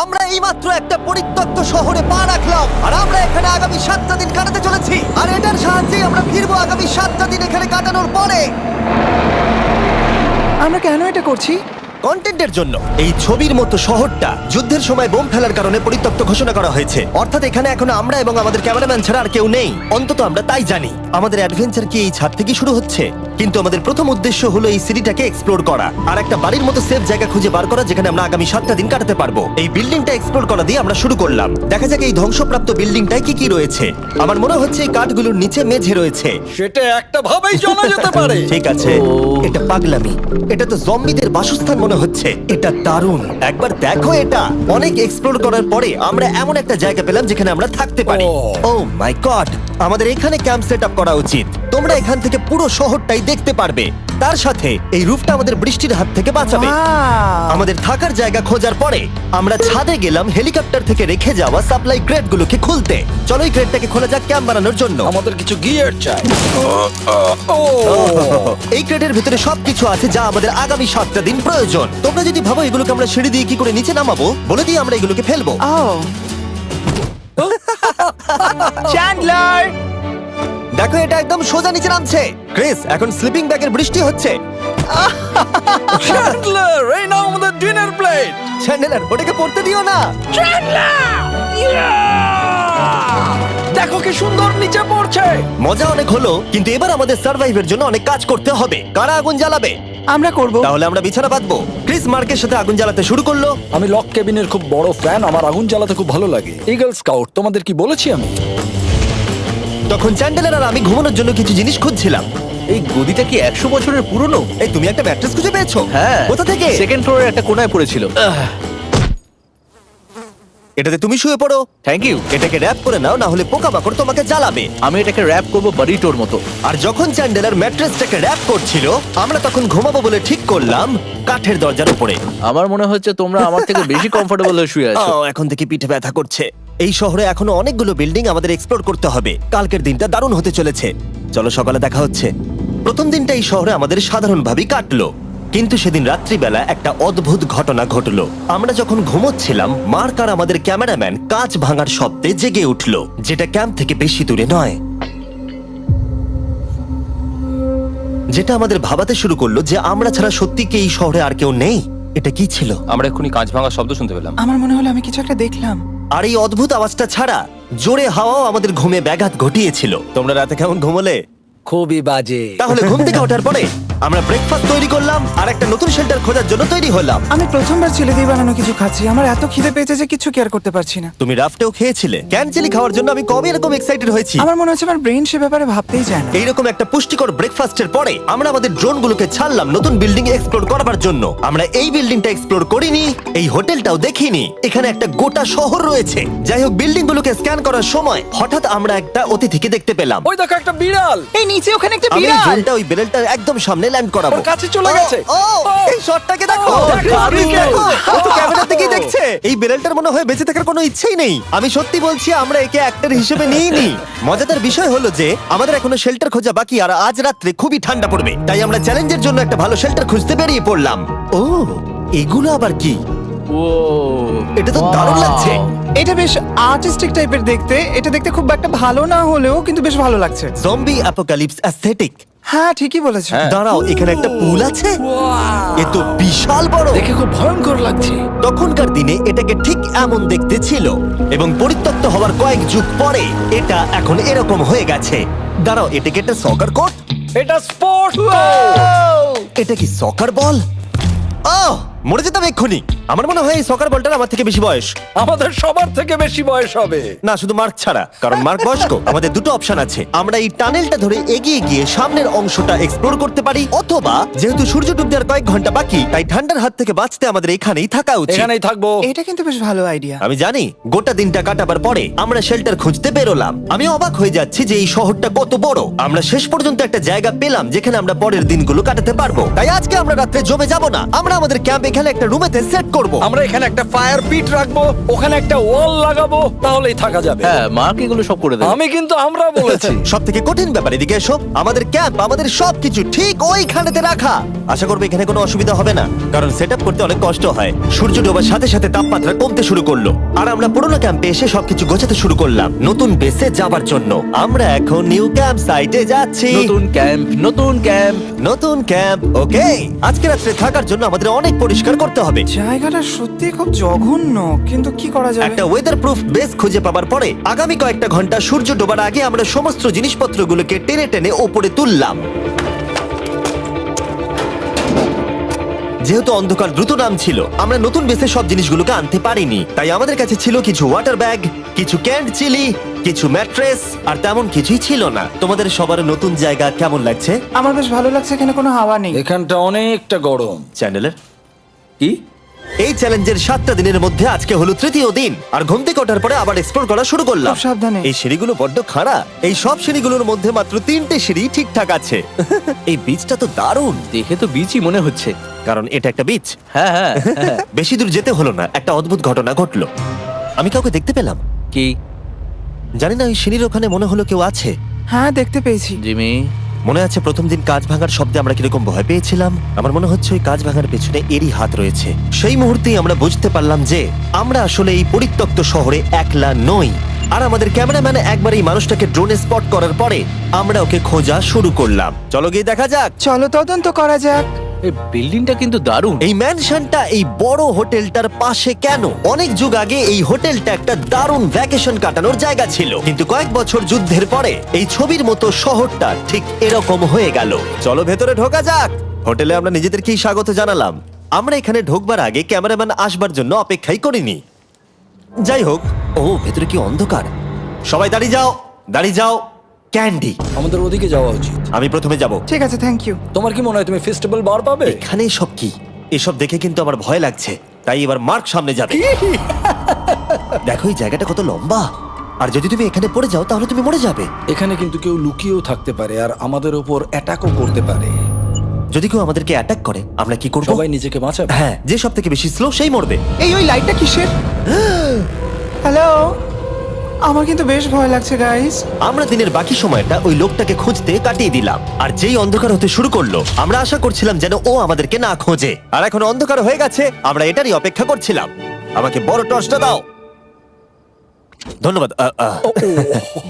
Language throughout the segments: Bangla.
আমরা এইমাত্র একটা পরিত্যক্ত শহরে পা রাখলাম আর আমরা এখানে আগামী 7টা দিন কাটাতে চলেছি আর এটার সাহায্যে আমরা ফিরবো আগামী 7টা দিন এখানে কাটানোর পরে। আমরা কেন এটা করছি? কন্টেন্টের জন্য। এই ছবির মতো শহরটা যুদ্ধের সময় বোম ফেলার কারণে পরিত্যক্ত ঘোষণা করা হয়েছে, অর্থাৎ এখানে এখন আমরা এবং আমাদের ক্যামেরাম্যান ছাড়া আর কেউ নেই। অন্তত আমরা তাই জানি। আমাদের অ্যাডভেঞ্চার কি এই ছাদ থেকে শুরু হচ্ছে? কিন্তু আমাদের প্রথম উদ্দেশ্য হলো এই সিটিটাকে এক্সপ্লোর করা আর একটা বাড়ির মতো সেফ জায়গা খুঁজে বার করা যেখানে আমরা আগামী 7টা দিন কাটাতে পারবো। এই বিল্ডিংটা এক্সপ্লোর করা দিয়ে আমরা শুরু করলাম। দেখা যাক এই ধ্বংসপ্রাপ্ত বিল্ডিংটায় কি কি রয়েছে। আমার মনে হচ্ছে এই কাঠগুলোর নিচে মেঝে রয়েছে। সেটা একটা ভাবেই জানা যেতে পারে। ঠিক আছে, এটা পাগলামি। এটা তো জম্বিদের বাসস্থান মনে হচ্ছে। এটা দারুণ, একবার দেখো এটা। অনেক এক্সপ্লোর করার পরে আমরা এমন একটা জায়গা পেলাম যেখানে আমরা থাকতে পারি। ও মাই গড, আমাদের এখানে ক্যাম্প সেট আপ করা উচিত। তোমরা এখান থেকে পুরো শহরটাই দেখতে পারবে। তার সাথে এই রুফটা আমাদের বৃষ্টির হাত থেকে বাঁচাবে। Wow! আমাদের থাকার জায়গা খোঁজার পরে আমরা ছাদে গেলাম হেলিকপ্টার থেকে রেখে যাওয়া সাপ্লাই ক্রেটগুলোকে খুলতে। চলো এই ক্রেটটাকে খোলা যাক ক্যাম্প বানানোর জন্য। আমাদের কিছু গিয়ার চাই। এই ক্রেটের ভিতরে সবকিছু আছে যা আমাদের আগামী 7টা দিন প্রয়োজন। তোমরা যদি ভাবো এগুলোকে আমরা সিঁড়ি দিয়ে কি করে নিচে নামাবো, বলে দিয়ে আমরা এগুলোকে ফেলবো। Oh! চ্যান্ডলার! দেখো এটা একদম সোজা নিচে নামছে। ক্রিস, এখন স্লিপিং ব্যাগের বৃষ্টি হচ্ছে। চ্যান্ডলার, এই নাও আমাদের ডিনার প্লেট। চ্যান্ডেলার, ওটাকে পড়তে দিও না। দেখো কি সুন্দর নিচে পড়ছে। মজা অনেক হলো, কিন্তু এবার আমাদের সার্ভাইভের জন্য অনেক কাজ করতে হবে। কারা আগুন জ্বালাবে? আমরা করব। তাহলে আমরা বিছানা বাঁধবো। ক্রিস মার্কের সাথে আগুন জ্বালাতে শুরু করলো। আমি লক কেবিনের খুব বড় ফ্যান, আমার আগুন জ্বালাতে খুব ভালো লাগে। ইগল স্কাউট, তোমাদের কি বলেছি আমি? তখন চ্যান্ডেলার আর আমি ঘুমানোর জন্য কিছু জিনিস খুঁজছিলাম। এই গদিটা কি 100 বছরের পুরনো? এই তুমি একটা ম্যাট্রেস খুঁজে পেয়েছো? হ্যাঁ। কোথা থেকে? সেকেন্ড ফ্লোরের একটা কোণায় পড়েছিল। এটাতে তুমি শুয়ে পড়ো। Thank you. এটাকে র‍্যাপ করে নাও, না হলে পোকামাকড় তোমাকে জ্বালাবে। আমি এটাকে র‍্যাপ করব বারিটোর মতো। আর যখন চ্যান্ডেলার ম্যাট্রেসটাকে র‍্যাপ করছিল, আমরা তখন ঘুমাবো বলে ঠিক করলাম কাঠের দরজার উপরে। আমার মনে হচ্ছে তোমরা আমার থেকে বেশি কমফোর্টেবল হয়ে শুয়ে আছো। এখন থেকে পিঠে ব্যথা করছে। এই শহরে এখনো অনেকগুলো বিল্ডিং আমাদের এক্সপ্লোর করতে হবে। কালকের দিনটা দারুণ হতে চলেছে। চলো সকালে দেখা হচ্ছে। প্রথম দিনটা এই শহরে আমাদের সাধারণভাবেই কাটলো, কিন্তু সেদিন রাত্রিবেলা একটা অদ্ভুত ঘটনা ঘটলো। আমরা যখন ঘুমোচ্ছিলাম, মার্ক আর আমাদের ক্যামেরাম্যান কাঁচ ভাঙার শব্দে জেগে উঠলো, যেটা ক্যাম্প থেকে বেশি দূরে নয়। যেটা আমাদের ভাবাতে শুরু করলো যে আমরা ছাড়া সত্যি কি এই শহরে আর কেউ নেই। এটা কি ছিল? আমরা এক্ষুনি কাঁচ ভাঙার শব্দ শুনতে পেলাম। আমার মনে হলো আমি কিছু একটা দেখলাম। আর এই অদ্ভুত আওয়াজটা ছাড়া জোরে হাওয়াও আমাদের ঘুমে ব্যাঘাত ঘটিয়েছিল। তোমরা রাতে কেমন ঘুমোলে? খুবই বাজে। তাহলে ঘুম থেকে ওঠার পরে আমরা ব্রেকফাস্ট তৈরি করলাম আর একটা নতুন শেল্টার খোঁজার জন্য তৈরি হলাম। আমি প্রথমবার ছেলে দিয়ে বানানো কিছু খাচ্ছি। আমার এত খিদে পেয়েছে যে কিছু কেয়ার করতে পারছি না। তুমি রাফটেও খেয়েছিলে। ক্যানচেলি খাওয়ার জন্য আমি কবে এরকম এক্সাইটেড হয়েছি। আমার মনে হচ্ছে আমার ব্রেন সে ব্যাপারে ভাবতেই চায় না। এইরকম একটা পুষ্টিকর ব্রেকফাস্টের পরে আমরা আমাদের ড্রোনগুলোকে ছাড়লাম নতুন বিল্ডিং এক্সপ্লোর করার জন্য। আমরা এই বিল্ডিংটা এক্সপ্লোর করিনি, এই হোটেলটাও দেখিনি। এখানে একটা গোটা শহর রয়েছে। যাই হোক, বিল্ডিংগুলোকে স্ক্যান করার সময় হঠাৎ আমরা একটা অতিথিকে দেখতে পেলাম। ওই দেখো একটা বিড়াল। এই নিচে ওখানে একটা আমি এই বিড়াল। ড্রোনটা ওই বেলটার একদম সামনে ল্যান্ড করাবো। ওর কাছে চলে গেছে। এই শটটাকে দেখো। দারুণ। দেখো, ও তো ক্যামেরা থেকেই দেখছে। এই বেলটার মনে হয় বেঁচে থাকার কোনো ইচ্ছেই নেই। আমি সত্যি বলছি, আমরা একে অ্যাক্টর হিসেবে নিইনি। মজাদার বিষয় হলো যে আমাদের এখনো শেল্টার খোঁজা বাকি, আর আজ রাত্রে খুবই ঠান্ডা পড়বে। তাই আমরা চ্যালেঞ্জের জন্য একটা ভালো শেল্টার খুঁজতে বেরিয়ে পড়লাম। ও, এগুলো আবার কি? ও, এটা তো দারুণ লাগছে। এটা বেশ আর্টিস্টিক টাইপের দেখতে। এটা দেখতে খুব একটা ভালো না হলেও কিন্তু বেশ ভালো লাগছে। Zombie apocalypse aesthetic. হ্যাঁ, ঠিকই বলেছো। দাঁড়াও, এখানে একটা পুল আছে। এ তো বিশাল বড়। দেখে খুব ভয়ঙ্কর লাগছে। তখনকার দিনে এটাকে ঠিক এমন দেখতে ছিল, এবং পরিত্যক্ত হওয়ার কয়েক যুগ পরে এটা এখন এরকম হয়ে গেছে। দাঁড়াও, এটাকে একটা সকার কোর্ট? এটা স্পোর্টস। এটা কি সকার বল? আহ, মরে যেতাম এক্ষুনি। আমার মনে হয় এই সকার বলটার আমার থেকে বেশি বয়স। আমাদের সবার থেকে বেশি বয়স হবে। না, শুধু মার্ক ছাড়া, কারণ মার্ক বয়স্ক। আমাদের দুটো অপশন আছে। আমরা এই টানেলটা ধরে এগিয়ে গিয়ে সামনের অংশটা এক্সপ্লোর করতে পারি, অথবা যেহেতু সূর্য ডুবতে আর কয়েক ঘন্টা বাকি, তাই ঠান্ডার হাত থেকে বাঁচতে আমাদের এখানেই থাকা উচিত। এখানেই থাকবো। এটা কিন্তু বেশ ভালো আইডিয়া। আমি জানি। গোটা দিনটা কাটাবার পরে আমরা শেল্টার খুঁজতে বেরোলাম। আমি অবাক হয়ে যাচ্ছি যে এই শহরটা কত বড়। আমরা শেষ পর্যন্ত একটা জায়গা পেলাম যেখানে আমরা পরের দিনগুলো কাটাতে পারবো। তাই আজকে আমরা রাত্রে জমে যাব না। আমরা আমাদের ক্যাম্প এখানে একটা রুমেতে সেট করব। আমরা এখানে একটা ফায়ার পিট রাখবো, ওখানে একটা ওয়াল লাগাবো, তাহলেই থাকা যাবে। হ্যাঁ মার্ক এগুলো সব করে দেবে। আমি কিন্তু আমরা বলেছি। সব থেকে কঠিন ব্যাপার, এদিকে এসো। আমাদের ক্যাম্প, আমাদের সবকিছু ঠিক ওইখানেতে রাখা। আশা করবো এখানে কোনো অসুবিধা হবে না, কারণ সেটআপ করতে অনেক কষ্ট হয়। সূর্য ডোবার সাথে সাথে তাপমাত্রা কমতে শুরু করলো, আর আমরা পুরোনো ক্যাম্পে এসে সবকিছু গোছাতে শুরু করলাম নতুন বেসে যাবার জন্য। আমরা এখন নিউ ক্যাম্প সাইটে যাচ্ছি। নতুন ক্যাম্প, নতুন ক্যাম্প। নতুন ক্যাম্প, ওকে। আজকে রাত্রে থাকার জন্য আমাদের অনেক পরিষ্কার করতে হবে। জায়গাটা সত্যি খুব জঘন্য, কিন্তু কি করা যাবে? একটা ওয়েদার প্রুফ বেস খুঁজে পাবার পরে আগামী কয়েকটা ঘন্টা সূর্য ডোবার আগে আমরা সমস্ত জিনিসপত্রগুলোকে টেনে টেনে ওপরে তুললাম। যেহেতু অন্ধকার দ্রুত নামছিল, আমরা নতুন বেসে সব জিনিসগুলোকে আনতে পারিনি, তাই আমাদের কাছে ছিল কিছু ওয়াটার ব্যাগ, কিছু ক্যান্ড চিলি, কিছু ম্যাট্রেস, আর তেমন কিছুই ছিল না। তোমাদের সবার নতুন জায়গা কেমন লাগছে? আমার বেশ ভালো লাগছে, এখানে কোনো হাওয়া নেই। এখানটা অনেকটা গরম। চ্যানেলের কি? এই চ্যালেঞ্জের 7টা দিনের মধ্যে আজকে হলো তৃতীয় দিন, আর ঘুম থেকে ওঠার পরে আবার এক্সপ্লোর করা শুরু করলাম। খুব সাবধানে। এই সিঁড়িগুলো বড্ড খাড়া। এই সব সিঁড়িগুলোর মধ্যে মাত্র 3টে সিঁড়ি ঠিকঠাক আছে। এই বীজটা তো দারুণ, দেখে তো বিচই মনে হচ্ছে। কারণ এটা একটা বীজ। হ্যাঁ হ্যাঁ হ্যাঁ। বেশি দূর যেতে হলো না, একটা অদ্ভুত ঘটনা ঘটলো। আমি কাউকে দেখতে পেলাম, কি? জানি না, ওই সিঁড়ির ওখানে মনে হলো কেউ আছে। হ্যাঁ, দেখতে পেয়েছি। জিমি, মনে আছে প্রথম দিন কাঁচ ভাঙার শব্দে আমরা কিরকম ভয় পেয়েছিলাম? আমার মনে হচ্ছে ওই কাঁচ ভাঙার পেছনে এরই হাত রয়েছে। সেই মুহূর্তেই আমরা বুঝতে পারলাম যে আমরা আসলে এই পরিত্যক্ত শহরে একলা নই। আর আমাদের ক্যামেরাম্যান একবার এই মানুষটাকে ড্রোনে স্পট করার পরে আমরা ওকে খোঁজা শুরু করলাম। চলো গিয়ে দেখা যাক। চলো তদন্ত করা যাক। এই বিল্ডিংটা কিন্তু দারুণ। এই ম্যানশনটা এই বড় হোটেলটার পাশে কেন? অনেক যুগ আগে এই হোটেলটা একটা দারুণ ভ্যাকেশন কাটানোর জায়গা ছিল, কিন্তু কয়েক বছর যুদ্ধের পরে এই ছবির মতো শহরটা ঠিক এরকম হয়ে গেল। চলো ভেতরে ঢোকা যাক। হোটেলে আমরা নিজেদেরকেই স্বাগত জানালাম। আমরা এখানে ঢোকবার আগে ক্যামেরাম্যান আসবার জন্য অপেক্ষাই করিনি। যাই হোক, ও ভেতরে কি অন্ধকার। সবাই দাঁড়িয়ে যাও, দাঁড়িয়ে যাও। ক্যান্ডি, আমাদের ওদিকে যাওয়া উচিত। আমি প্রথমে যাব। ঠিক আছে, থ্যাংক ইউ। তোমার কি মনে হয় তুমি ফেস্টিভ্যাল বার পাবে? এখানে সব কি? এসব দেখে কিন্তু আমার ভয় লাগছে, তাই এবার মার্ক সামনে যাবে। দেখো এই জায়গাটা কত লম্বা, আর যদি তুমি এখানে পড়ে যাও তাহলে তুমি মরে যাবে। এখানে কিন্তু কেউ লুকিয়েও থাকতে পারে আর আমাদের উপর অ্যাটাকও করতে পারে। যদি কেউ আমাদেরকে অ্যাটাক করে আমরা কি করব? সবাই নিজেকে বাঁচাবে। হ্যাঁ, যে সব থেকে বেশি স্লো সেই মরবে। ওই লাইটটা কিসের? হ্যালো, আমার কিন্তু বেশ ভয় লাগছে গাইস। আমরা দিনের বাকি সময়টা ওই লোকটাকে খুঁজতে কাটিয়ে দিলাম, আর যেই অন্ধকার হতে শুরু করলো আমরা আশা করছিলাম যেন ও আমাদেরকে না খোঁজে। আর এখন অন্ধকার হয়ে গেছে, আমরা এটারই অপেক্ষা করছিলাম। আমাকে বড় টর্চটা দাও। ধন্যবাদ।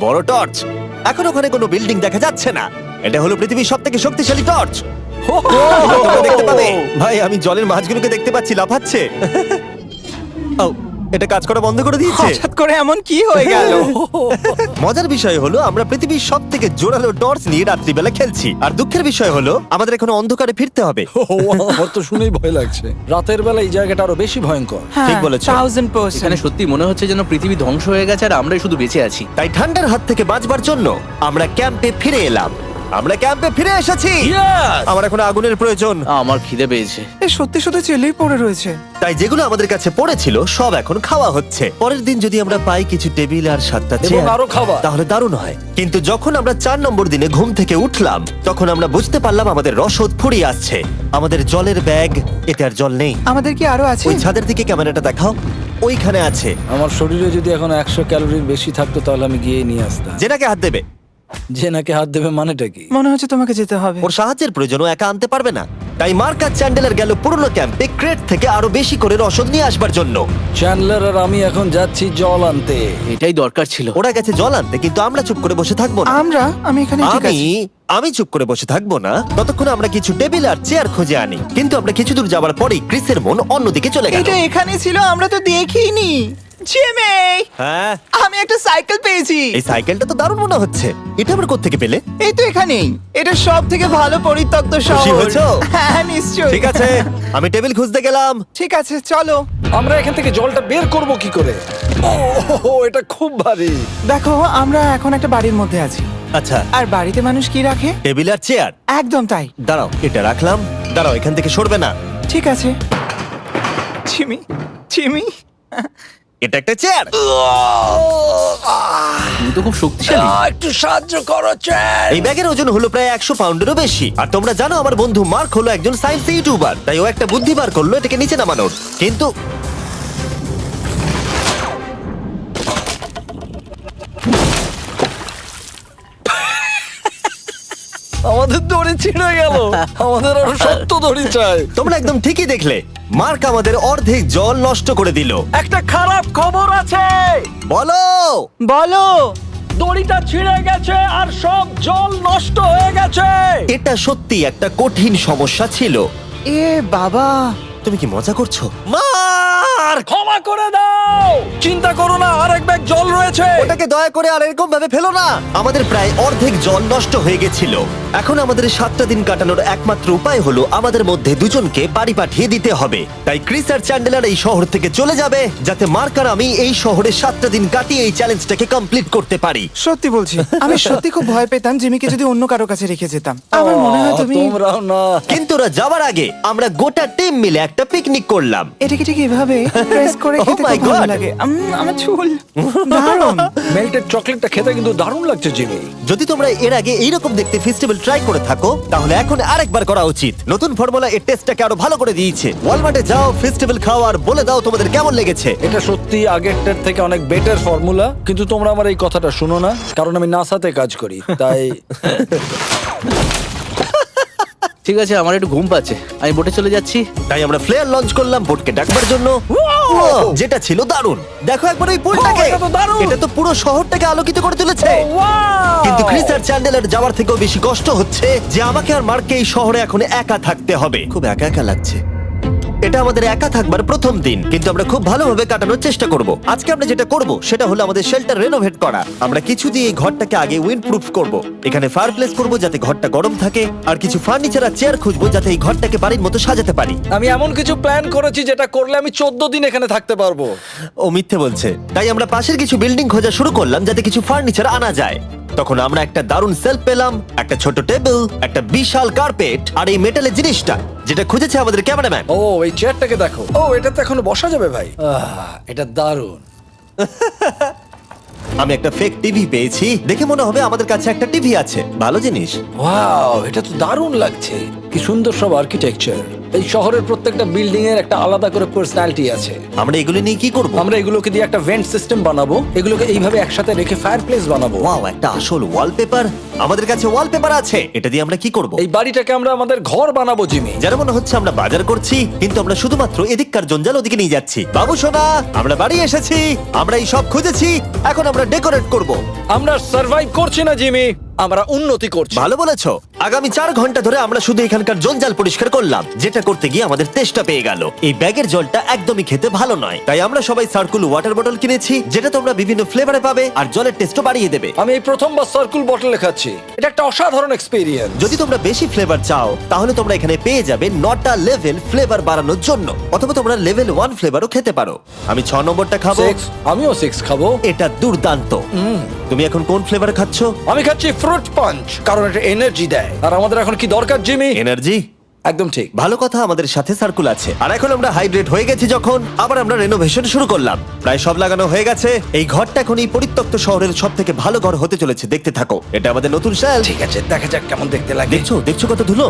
বড় টর্চ। এখন ওখানে কোনো বিল্ডিং দেখা যাচ্ছে না। এটা হলো পৃথিবীর সবথেকে শক্তিশালী টর্চ। তোমরা দেখতে পাবে। ভাই, আমি জলের মাছগুলোকে দেখতে পাচ্ছি লাফাচ্ছে। ও, এটা কাজ করা বন্ধ করে দিয়েছে। হঠাৎ করে এমন কি হয়ে গেল? মজার বিষয় হলো আমরা পৃথিবীর সব থেকে জোরালো টর্চ নিয়ে রাত্রিবেলা খেলছি, আর দুঃখের বিষয় হলো আমাদের এখন অন্ধকারে ফিরতে হবে। আমার তো শুনেই ভয় লাগছে। রাতের বেলা এই জায়গাটা আরো বেশি ভয়ঙ্কর। ঠিক বলেছো। 1000%। এখানে সত্যি মনে হচ্ছে যেন পৃথিবী ধ্বংস হয়ে গেছে আর আমরাই শুধু বেঁচে আছি। তাই ঠান্ডার হাত থেকে বাঁচবার জন্য আমরা ক্যাম্পে ফিরে এলাম। আমরা ক্যাম্পে ফিরে এসেছি। আমার এখন আগুনের প্রয়োজন। আমার খিদে পেয়েছে। এ সত্যি সত্যি চেলেই পড়ে রয়েছে। তাই যেগুলো আমাদের কাছে পড়েছিল সব এখন খাওয়া হচ্ছে। পরের দিন যদি আমরা পাই কিছু টেবিল আর 7টা এবং চেয়ার, আরো খাবার। তাহলে দারুণ হয়। কিন্তু যখন আমরা 4 নম্বর দিনে ঘুম থেকে উঠলাম তখন আমরা বুঝতে পারলাম আমাদের রসদ ফুরিয়ে আসছে। আমাদের জলের ব্যাগ, এতে আর জল নেই। আমাদের কি আরো আছে? ওই ছাদের দিকে ক্যামেরাটা দেখাও, ওইখানে আছে। আমার শরীরে যদি এখন 100 ক্যালোরির বেশি থাকতো তাহলে আমি গিয়ে নিয়ে আসতাম। জেনাকে হাত দেবে। যে নাকি হাত দেবে মানেটা কি? মনে হচ্ছে তোমাকে যেতে হবে। ওর সাহায্যের প্রয়োজন, ও একা আনতে পারবে না। তাই মার্ক আর চ্যান্ডেলার গেল পুরনো ক্যাম্পে ক্রেট থেকে আরো বেশি করে রসদ নিয়ে আসবার জন্য। চ্যান্ডলার আর আমি এখন যাচ্ছি জল আনতে। এটাই দরকার ছিল। ওরা গেছে জল আনতে, কিন্তু আমরা চুপ করে বসে থাকবো না। আমি এখানে ঠিক আছি। আমি চুপ করে বসে থাকবো না ততক্ষণ আমরা কিছু টেবিল আর চেয়ার খুঁজে আনি। কিন্তু আমরা কিছু দূর যাবার পরেই ক্রিসের মন অন্যদিকে চলে গেল। এটা এখানে ছিল, আমরা তো দেখিনি। জিমি, হ্যাঁ, আমি একটা সাইকেল পেয়েছি। এই সাইকেলটা তো দারুণ মনে হচ্ছে। এটা আমরা কোত্থেকে পেলে? এই তো এখানেই। এটা সব থেকে ভালো পরিত্যক্ত খুশি শহর। হয়েছো? হ্যাঁ, নিশ্চয়ই। ঠিক আছে, আমি টেবিল খুঁজতে গেলাম। ঠিক আছে, চলো। আমরা এখান থেকে জলটা বের করব কি করে? ও, এটা খুব ভারী। দেখো, আমরা এখন একটা বাড়ির মধ্যে আছি। আচ্ছা, আর বাড়িতে মানুষ কি রাখে? টেবিল আর চেয়ার। একদম তাই। দাঁড়াও, এটা রাখলাম। দাঁড়াও, এখান থেকে সরবে না। ঠিক আছে। চিমি, চিমি, এটা একটা চেয়ার। তুমি তো খুব শক্তিশালী। একটু সাহায্য করো চ্যান। এই ব্যাগের ওজন হলো প্রায় 100 পাউন্ডেরও বেশি। আর তোমরা জানো আমার বন্ধু মার্ক হলো একজন সায়েন্স ইউটিউবার, তাই ও একটা বুদ্ধি বার করলো এটাকে নিচে নামানোর। কিন্তু আমাদের দড়ি ছিঁড়ে গেল। আমাদের আরো শক্ত দড়ি চাই। তোমরা একদম ঠিকই দেখলে, মার্ক আমাদের অর্ধেক জল নষ্ট করে দিল। একটা খারাপ খবর আছে, বলো। বলো। দড়িটা ছিঁড়ে গেছে আর সব জল নষ্ট হয়ে গেছে। এটা সত্যি একটা কঠিন সমস্যা ছিল। এ বাবা। তুমি কি মজা করছো? মার্ক, ক্ষমা করে দাও। চিন্তা করো না, আরেক ব্যাগ জল রয়েছে। ওটাকে দয়া করে আর এরকম ভাবে ফেলো না। আমাদের প্রায় অর্ধেক জল নষ্ট হয়ে গেছিল। এখন আমাদের 7টা দিন কাটানোর একমাত্র উপায় হলো আমাদের মধ্যে দুজনকে বাড়ি পাঠিয়ে দিতে হবে। তাই ক্রিস আর চ্যান্ডেলার এই শহর থেকে চলে যাবে, যাতে মার্ক আর আমি এই শহরে 7টা দিন কাটিয়ে এই চ্যালেঞ্জটাকে কমপ্লিট করতে পারি। সত্যি বলছি, আমি সত্যি খুব ভয় পেতাম জিমিকে যদি অন্য কারো কাছে রেখে যেতাম। আমার মনে হয় তুমি তোমরাও না। কিন্তু ওরা যাওয়ার আগে আমরা গোটা টিম মিলে একটা পিকনিক করলাম। এটাকে ঠিক এভাবে প্রেস করে Oh খেতে my খুব ভালো God! লাগে। আমার চুল দারুণ। মেল্টেড চকলেটটা খেতে কিন্তু দারুণ লাগছে জিমি। যদি তোমরা এর আগে এইরকম দেখতে ফেস্টিভ্যাল ট্রাই করে থাকো, তাহলে এখন আরেকবার করা উচিত। নতুন ফর্মুলা এর টেস্টটাকে আরো ভালো করে দিয়েছে। ওয়ালমার্টে যাও, ফেস্টিভ্যাল খাও আর বলে দাও তোমাদের কেমন লেগেছে। এটা সত্যি আগেরটার থেকে অনেক বেটার ফর্মুলা, কিন্তু তোমরা আমার এই কথাটা শুনো না, কারণ আমি নাসাতে কাজ করি, তাই। ঠিক আছে, আমার একটু ঘুম পাচ্ছে, আমি বোটে চলে যাচ্ছি। তাই আমরা ফ্লেয়ার লঞ্চ করলাম বোটকে ডাকবার জন্য, যেটা ছিল দারুণ। দেখো একবার ওই পুলটাকে, এটা তো দারুণ! এটা তো পুরো শহরটাকে আলোকিত করে তুলেছে। কিন্তু ক্রিস আর চ্যান্ডেলার যাওয়ার থেকেও বেশি কষ্ট হচ্ছে যে আমাকে আর মার্ককে এই শহরে এখন একা থাকতে হবে। খুব একা একা লাগছে। এটা আমাদের একা থাকবার প্রথম দিন, কিন্তু আমরা খুব ভালোভাবে কাটানোর চেষ্টা করব। আজকে আমরা যেটা করব সেটা হলো আমাদের শেল্টার রেনোভেট করা। আমরা কিছু দিয়ে এই ঘরটাকে আগে উইন্ড প্রুফ করব। এখানে ফায়ারপ্লেস করব যাতে ঘরটা গরম থাকে, আর কিছু ফার্নিচার আর চেয়ার খুঁজবো যাতে এই ঘরটাকে বাড়ির মতো সাজাতে পারি। আমি এমন কিছু প্ল্যান করেছি যেটা করলে আমি 14 দিন এখানে থাকতে পারবো। ও মিথ্যে বলছে। তাই আমরা পাশের কিছু বিল্ডিং খোঁজা শুরু করলাম যাতে কিছু ফার্নিচার আনা যায়। তখন আমরা একটা দারুণ সেলফ পেলাম, একটা ছোট টেবিল, একটা বিশাল কার্পেট আর এই মেটালের জিনিসটা যেটা খুঁজেছে আমাদের ক্যামেরাম্যান। ও এই চেয়ারটাকে দেখো। ও এটাতে এখনো বসা যাবে ভাই। এটা দারুণ। আমি একটা ফেক টিভি পেয়েছি, দেখে মনে হবে আমাদের কাছে একটা টিভি আছে। ভালো জিনিস। ওয়াও, এটা তো দারুণ লাগছে। কি সুন্দর সব আর্কিটেকচার। এই শহরের প্রত্যেকটা বিল্ডিং এর একটা আলাদা করে পার্সোনালিটি আছে। আমরা এগুলো নিয়ে কি করব? আমরা এগুলোকে দিয়ে একটা ভেন্ট সিস্টেম বানাবো, এগুলোকে এইভাবে একসাথে রেখে ফায়ারপ্লেস বানাবো। ওয়াও, একটা আসল ওয়ালপেপার। আমাদের কাছে ওয়ালপেপার আছে। এটা দিয়ে আমরা কি করব? এই বাড়িটাকে আমরা আমাদের ঘর বানাবো জিমি। যারা মনে হচ্ছে আমরা বাজার করছি, কিন্তু আমরা শুধুমাত্র এদিককার জঞ্জাল ওদিকে নিয়ে যাচ্ছি। বাবু সোনা, আমরা বাড়ি এসেছি। আমরা এই সব খুঁজেছি, এখন আমরা ডেকোরেট করব। আমরা সার্ভাইভ করছি না জিমি, আমরা উন্নতি করছি। ভালো বলেছো। আগামী 4 ঘন্টা ধরে আমরা শুধু এখানকার জঞ্জাল পরিষ্কার করলাম, যেটা করতে গিয়ে আমাদের তেষ্টা পেয়ে গেল। এই ব্যাগের জলটা একদমই খেতে ভালো নয়, তাই আমরা সবাই সার্কুল ওয়াটার বটল কিনেছি, যেটা তোমরা বিভিন্ন ফ্লেভারে পাবে আর জলের টেস্টও বাড়িয়ে দেবে। আমি এই প্রথমবার সার্কুল বটলে খাচ্ছি, এটা একটা অসাধারণ এক্সপেরিয়েন্স। যদি তোমরা বেশি ফ্লেভার চাও, তাহলে তোমরা এখানে পেয়ে যাবে 9টা লেভেল ফ্লেভার বাড়ানোর জন্য, অথবা তোমরা লেভেল 1 ফ্লেভারও খেতে পারো। আমি 6 নম্বরটা খাবো। আমিও 6 খাবো। এটা দুর্দান্ত। তুমি এখন কোন ফ্লেভার খাচ্ছ? আমি খাচ্ছি ফ্রুট পাঞ্চ, কারণ এটা এনার্জি দেয়। আর আমাদের এখন কি দরকার জিমি? এনার্জি। একদম ঠিক। ভালো কথা, আমাদের সাথে সার্কুল আছে। আর এখন আমরা হাইড্রেট হয়ে গেছি যখন, আবার আমরা রেনোভেশন শুরু করলাম। প্রায় সব লাগানো হয়ে গেছে। এই ঘরটা এখন এই পরিত্যক্ত শহরের সব থেকে ভালো ঘর হতে চলেছে। দেখতে থাকো, এটা আমাদের নতুন শেল। ঠিক আছে, দেখা যাক কেমন দেখতে লাগে। দেখছো দেখছো কত ধুলো।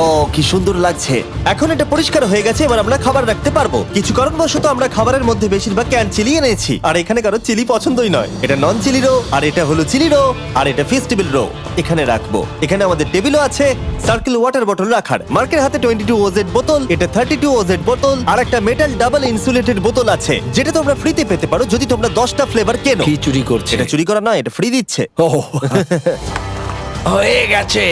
ও কি সুন্দর লাগছে। এখন এটা পরিষ্কার হয়ে গেছে, এবার আমরা খাবার রাখতে পারবো। কিছু কারণবশত আমরা খাবারের মধ্যে বেশিরভাগ ক্যান চিলি এনেছি, আর এখানে কারো চিলি পছন্দই নয়। এটা নন চিলি রো, আর এটা হলো চিলি রো, আর এটা ফেস্টিভ্যাল রো। এখানে রাখবো। এখানে আমাদের টেবিলও আছে, সার্কেল ওয়াটার বটল রাখার। মার্কের হাতে 22 ওজেড বোতল, এটা 32 ওজেড বোতল, আর একটা মেটাল ডাবল ইনসুলেটেড বোতল আছে, যেটা তোমরা ফ্রিতে পেতে পারো যদি তোমরা 10টা ফ্লেভার কেনো। কি চুরি করছে? এটা চুরি করা নয়, এটা ফ্রি দিচ্ছে। ও হয়ে গেছে।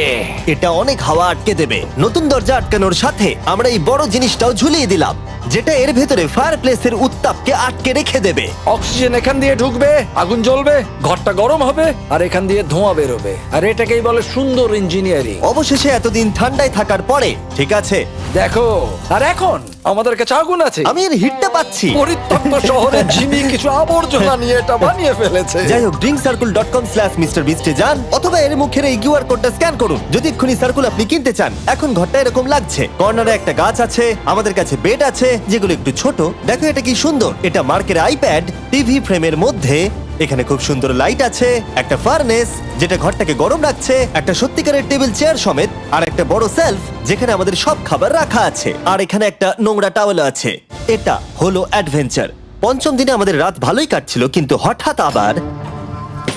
এটা অনেক হাওয়া আটকে দেবে। নতুন দরজা আটকানোর সাথে আমরা এই বড় জিনিসটাও ঝুলিয়ে দিলাম, যেটা এর ভেতরে ফায়ারপ্লেসের উত্তাপকে আটকে রেখে দেবে। অক্সিজেন এখান দিয়ে ঢুকবে, আগুন জ্বলবে, ঘরটা গরম হবে, আর এখান দিয়ে ধোঁয়া বেরোবে। আর এটাকেই বলে সুন্দর ইঞ্জিনিয়ারিং। অবশেষে এতদিন ঠান্ডায় থাকার পরে ঠিক আছে। দেখো, আর এখন আমাদের কাছে আগুন আছে। আমি এর হিটটা পাচ্ছি। পরিত্যক্ত শহরে জিমি কিছু আবর্জনা নিয়ে এটা বানিয়ে ফেলেছে। যাই হোক, drinkcircle.com/MrBeast এ যান অথবা এর মুখের এই কিউআর কোডটা স্ক্যান করুন যদি এক্ষুনি সার্কুল আপনি কিনতে চান। এখন ঘরটা এরকম লাগছে, কর্নারে একটা গাছ আছে, আমাদের কাছে বেড আছে যেগুলো একটু ছোট। দেখো এটা কি সুন্দর, এটা মার্কের আইপ্যাড টিভি ফ্রেমের মধ্যে। এখানে খুব সুন্দর লাইট আছে, একটা ফার্নেস যেটা ঘরটাকে গরম রাখছে, একটা সত্যিকারের টেবিল চেয়ার সমেত, আর একটা বড় সেলফ যেখানে আমাদের সব খাবার রাখা আছে, আর এখানে একটা নোংরা টাওয়েল আছে। এটা হলো অ্যাডভেঞ্চার। পঞ্চম দিনে আমাদের রাত ভালোই কাটছিল, কিন্তু হঠাৎ আবার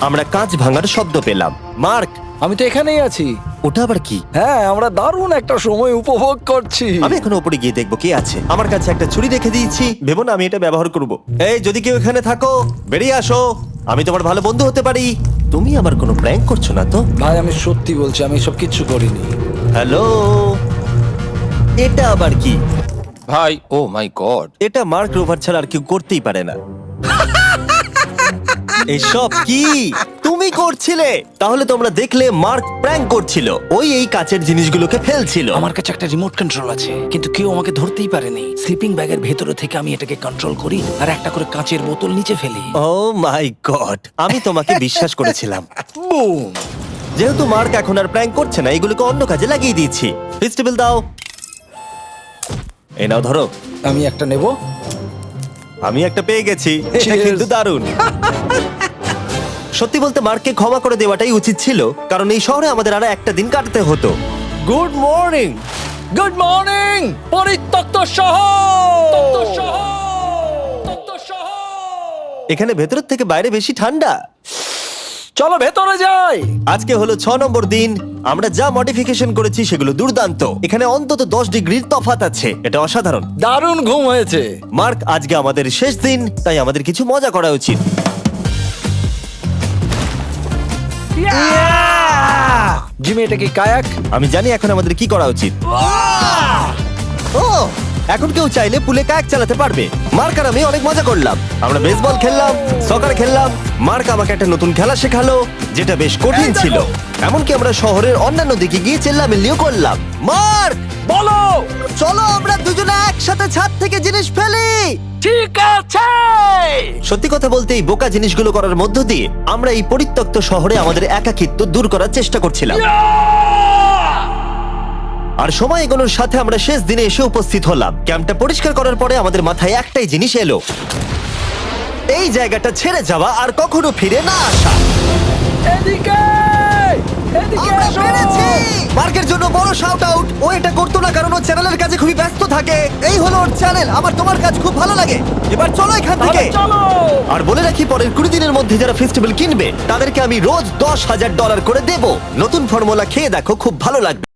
আমরা কাঁচ ভাঙার শব্দ পেলাম। মার্ক, আমি তো এখানেই আছি। ওটা আবার কি? হ্যাঁ, আমরা দারুণ একটা সময় উপভোগ করছি। আমি এখন উপরে গিয়ে দেখবো কে আছে। আমার কাছে একটা ছুরি রেখে দিয়েছি, ভেবো না আমি এটা ব্যবহার করব। এই, যদি কেউ এখানে থাকো বেরিয়ে আসো, আমি তোমার ভালো বন্ধু হতে পারি। তুমি আমার কোনো প্র্যাঙ্ক করছো না তো? ভাই, আমি সত্যি বলছি, আমি সব কিচ্ছু করিনি। হ্যালো, এটা আবার কি? ভাই, ও মাই গড। এটা মার্ক রোভার ছাড়া আর কেউ করতেই পারে না। এসব কি তুমি করছিলে? তাহলে তোমরা দেখলে মার্ক প্র্যাঙ্ক করছিল। ওই এই কাচের জিনিসগুলোকে ফেলছিল। আমার কাছে একটা রিমোট কন্ট্রোল আছে, কিন্তু কেউ আমাকে ধরতেই পারেনি। স্লিপিং ব্যাগের ভেতরে থেকে আমি এটাকে কন্ট্রোল করি আর একটা করে কাঁচের বোতল নিচে ফেলি। ও মাই গড, আমি তোমাকে বিশ্বাস করেছিলাম। বুম! যেহেতু মার্ক এখন আর প্র্যাঙ্ক করছে না, এগুলোকে অন্য কাজে লাগিয়ে দিয়েছি। ফেস্টিভ্যাল দাও। এই নাও, ধরো। আমি একটা নেব। আমি একটা পেয়ে গেছি। এটা Cheers! কিন্তু দারুণ। সত্যি বলতে মার্ককে ক্ষমা করে দেওয়াটাই উচিত ছিল, কারণ এই শহরে আমাদের আরো একটা দিন কাটাতে হতো। Good morning. গুড মর্নিং, পরিত্যক্ত শহর। এখানে ভেতরের থেকে বাইরে বেশি ঠান্ডা। চলো ভেতরে যাই। আজকে হলো 6 নম্বর দিন। আমরা যা মডিফিকেশন করেছি সেগুলো দুর্দান্ত। এখানে অন্তত 10 ডিগ্রির তফাৎ আছে, এটা অসাধারণ। দারুণ ঘুম হয়েছে। মার্ক, আজকে আমাদের শেষ দিন, তাই আমাদের কিছু মজা করা উচিত। জিমি, এটা কি কায়াক? আমি জানি এখন আমাদের কি করা উচিত। ও, এখন কেউ চাইলে পুলে কায়াক চালাতে পারবে। মার্ক আর আমি অনেক মজা করলাম। আমরা বেসবল খেললাম, সকার খেললাম। মার্ক আমাকে একটা নতুন খেলা শেখালো যেটা বেশ কঠিন ছিল। এমনকি আমরা শহরের অন্যান্য দিকে গিয়ে চেল্লামিল্লিও করলাম। মার্ক, বলো। চলো আমরা দুজনে একসাথে ছাদ থেকে জিনিস ফেলি। ঠিক আছে। সত্যি কথা বলতে এই বোকা জিনিসগুলো করার মধ্য দিয়ে আমরা এই পরিত্যক্ত শহরে আমাদের একাকিত্ব দূর করার চেষ্টা করছিলাম। আর সময় এগোনোর সাথে আমরা শেষ দিনে এসে উপস্থিত হলাম। ক্যাম্পটা পরিষ্কার করার পরে আমাদের মাথায় একটাই জিনিস এলো, এই জায়গাটা ছেড়ে যাওয়া আর কখনো ফিরে না আসা। এদিকে, এদিকে আমরা এসো। পেরেছি! মার্কের জন্য বড় শাউট আউট। ও এটা করতো না কারণ ও চ্যানেলের কাছে খুবই ব্যস্ত থাকে। এই হলো ওর চ্যানেল। আমার তোমার কাজ খুব ভালো লাগে। এবার চলো এখান থেকে। তাহলে চলো। আর বলে রাখি, পরের 20 দিনের মধ্যে যারা ফেস্টিভ্যাল কিনবে তাদেরকে আমি রোজ $10,000 করে দেব। নতুন ফর্মুলা খেয়ে দেখো, খুব ভালো লাগবে।